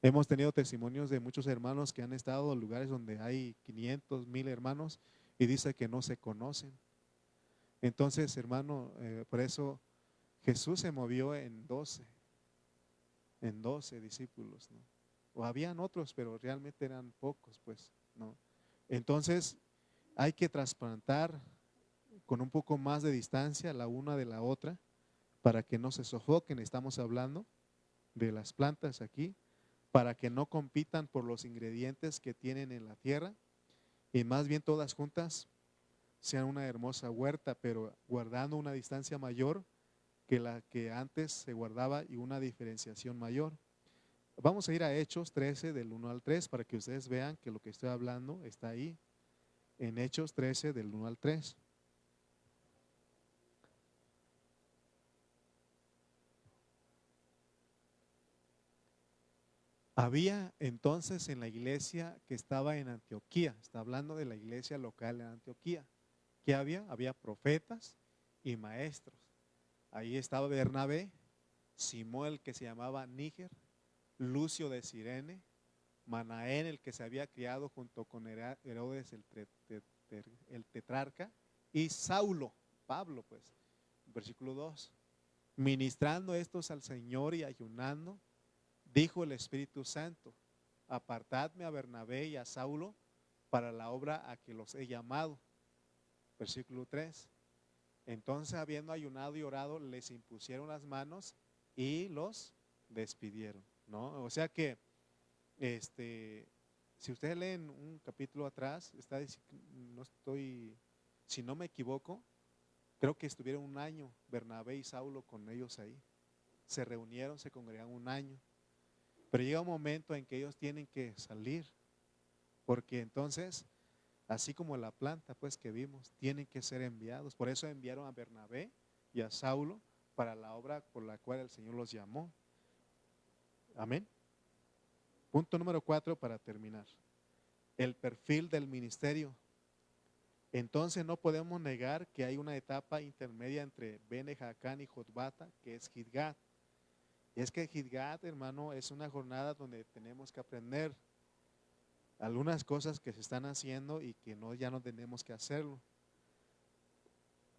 Hemos tenido testimonios de muchos hermanos que han estado en lugares donde hay 500, 1000 hermanos y dice que no se conocen. Entonces, hermano, por eso Jesús se movió en 12 discípulos, ¿no? O habían otros, pero realmente eran pocos, pues, ¿no? Entonces, hay que trasplantar con un poco más de distancia la una de la otra para que no se sofoquen. Estamos hablando de las plantas aquí, para que no compitan por los ingredientes que tienen en la tierra y más bien todas juntas sean una hermosa huerta, pero guardando una distancia mayor que la que antes se guardaba y una diferenciación mayor. Vamos a ir a Hechos 13 del 1 al 3 para que ustedes vean que lo que estoy hablando está ahí, en Hechos 13 del 1 al 3. Había entonces en la iglesia que estaba en Antioquía, está hablando de la iglesia local en Antioquía, ¿qué había? Había profetas y maestros. Ahí estaba Bernabé, Simón el que se llamaba Níger, Lucio de Cirene, Manaén el que se había criado junto con Herodes el tetrarca y Saulo, Pablo pues, versículo 2. Ministrando estos al Señor y ayunando, dijo el Espíritu Santo, apartadme a Bernabé y a Saulo para la obra a que los he llamado. Versículo 3. Entonces, habiendo ayunado y orado, les impusieron las manos y los despidieron, ¿no? O sea que, si ustedes leen un capítulo atrás, si no me equivoco, creo que estuvieron un año Bernabé y Saulo con ellos ahí. Se reunieron, se congregaron un año. Pero llega un momento en que ellos tienen que salir, porque entonces, así como la planta pues que vimos, tienen que ser enviados. Por eso enviaron a Bernabé y a Saulo para la obra por la cual el Señor los llamó. Amén. Punto número 4 para terminar. El perfil del ministerio. Entonces no podemos negar que hay una etapa intermedia entre Bene Jacán y Jotbata, que es Gidgat. Y es que Gidgat, hermano, es una jornada donde tenemos que aprender algunas cosas que se están haciendo y que ya no tenemos que hacerlo.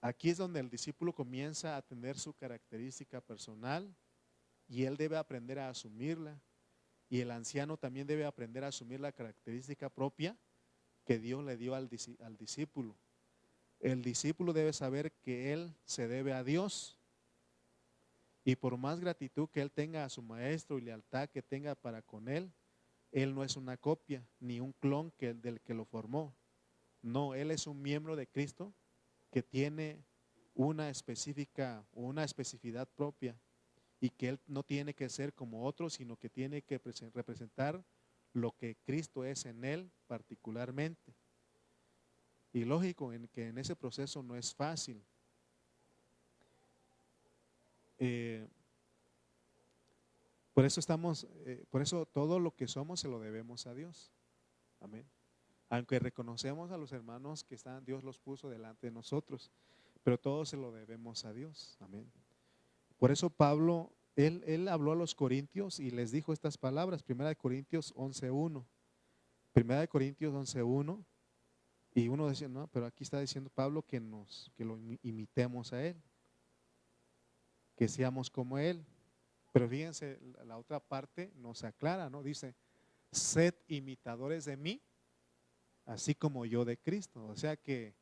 Aquí es donde el discípulo comienza a tener su característica personal y él debe aprender a asumirla. Y el anciano también debe aprender a asumir la característica propia que Dios le dio al discípulo. El discípulo debe saber que él se debe a Dios. Y por más gratitud que él tenga a su maestro y lealtad que tenga para con él no es una copia ni un clon del que lo formó. No, él es un miembro de Cristo que tiene una especificidad propia y que él no tiene que ser como otro, sino que tiene que representar lo que Cristo es en él particularmente. Y lógico en que en ese proceso no es fácil. Eh, por eso todo lo que somos se lo debemos a Dios. Amén. Aunque reconocemos a los hermanos que están, Dios los puso delante de nosotros, pero todo se lo debemos a Dios. Amén. Por eso Pablo, él habló a los corintios y les dijo estas palabras, 1 Corintios 11:1. 1 Corintios 11:1, y uno decía, no, pero aquí está diciendo Pablo que lo imitemos a él, que seamos como él. Pero fíjense, la otra parte nos aclara, ¿no? Dice, sed imitadores de mí, así como yo de Cristo. O sea que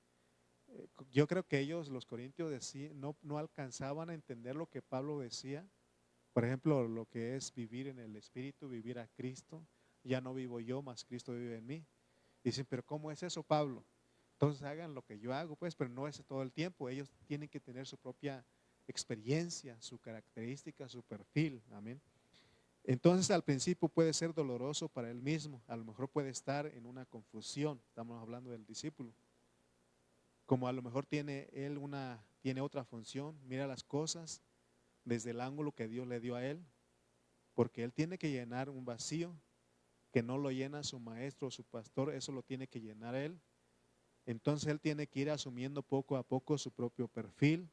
yo creo que ellos, los corintios, no alcanzaban a entender lo que Pablo decía. Por ejemplo, lo que es vivir en el Espíritu, vivir a Cristo. Ya no vivo yo, mas Cristo vive en mí. Dicen, pero ¿cómo es eso, Pablo? Entonces hagan lo que yo hago, pues, pero no es todo el tiempo. Ellos tienen que tener su propia experiencia, su característica, su perfil. Amén. Entonces al principio puede ser doloroso para él mismo, a lo mejor puede estar en una confusión, estamos hablando del discípulo, como a lo mejor tiene otra función, mira las cosas desde el ángulo que Dios le dio a él, porque él tiene que llenar un vacío que no lo llena su maestro o su pastor, eso lo tiene que llenar él. Entonces él tiene que ir asumiendo poco a poco su propio perfil,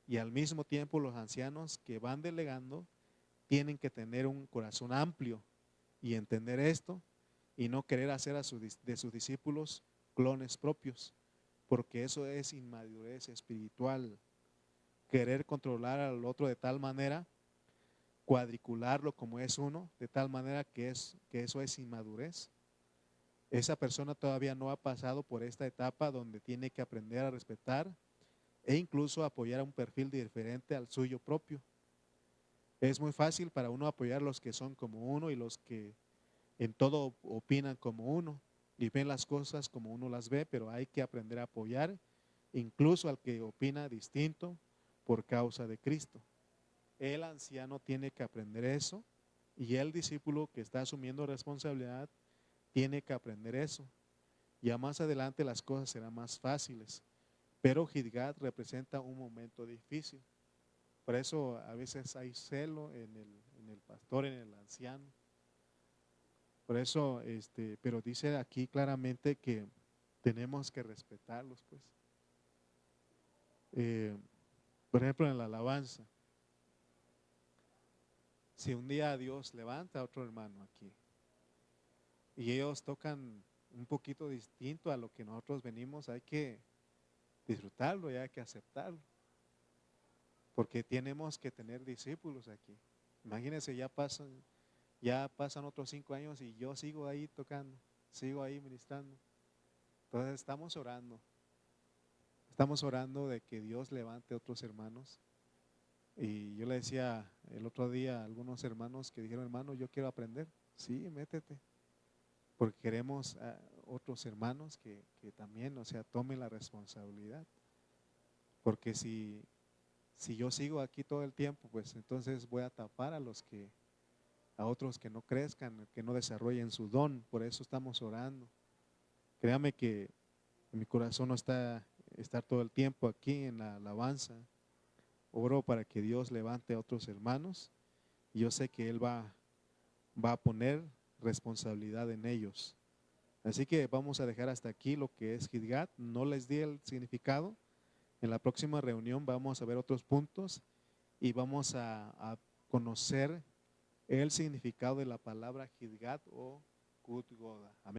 y al mismo tiempo los ancianos que van delegando tienen que tener un corazón amplio y entender esto y no querer hacer de sus discípulos clones propios, porque eso es inmadurez espiritual. Querer controlar al otro de tal manera, cuadricularlo como es uno, de tal manera que eso es inmadurez. Esa persona todavía no ha pasado por esta etapa donde tiene que aprender a respetar e incluso apoyar a un perfil diferente al suyo propio. Es muy fácil para uno apoyar a los que son como uno y los que en todo opinan como uno y ven las cosas como uno las ve, pero hay que aprender a apoyar incluso al que opina distinto por causa de Cristo. El anciano tiene que aprender eso, y el discípulo que está asumiendo responsabilidad tiene que aprender eso. Ya más adelante las cosas serán más fáciles, pero Gilgal representa un momento difícil. Por eso a veces hay celo en el pastor, en el anciano. Por eso, pero dice aquí claramente que tenemos que respetarlos, pues. Eh, por ejemplo, en la alabanza, si un día Dios levanta a otro hermano aquí y ellos tocan un poquito distinto a lo que nosotros venimos, hay que disfrutarlo y hay que aceptarlo, porque tenemos que tener discípulos aquí. Imagínense, ya pasan otros 5 años y yo sigo ahí tocando, sigo ahí ministrando. Entonces estamos orando de que Dios levante otros hermanos. Y yo le decía el otro día a algunos hermanos que dijeron, hermano, yo quiero aprender. Sí, métete, porque queremos a otros hermanos que también, o sea, tomen la responsabilidad. Porque si yo sigo aquí todo el tiempo, pues entonces voy a tapar a otros que no crezcan, que no desarrollen su don. Por eso estamos orando. Créame que mi corazón no está estar todo el tiempo aquí en la alabanza. Oro para que Dios levante a otros hermanos, y yo sé que Él va a poner responsabilidad en ellos. Así que vamos a dejar hasta aquí lo que es Gilgal. No les di el significado. En la próxima reunión vamos a ver otros puntos y vamos a conocer el significado de la palabra Gilgal o Gudgoda. Amén.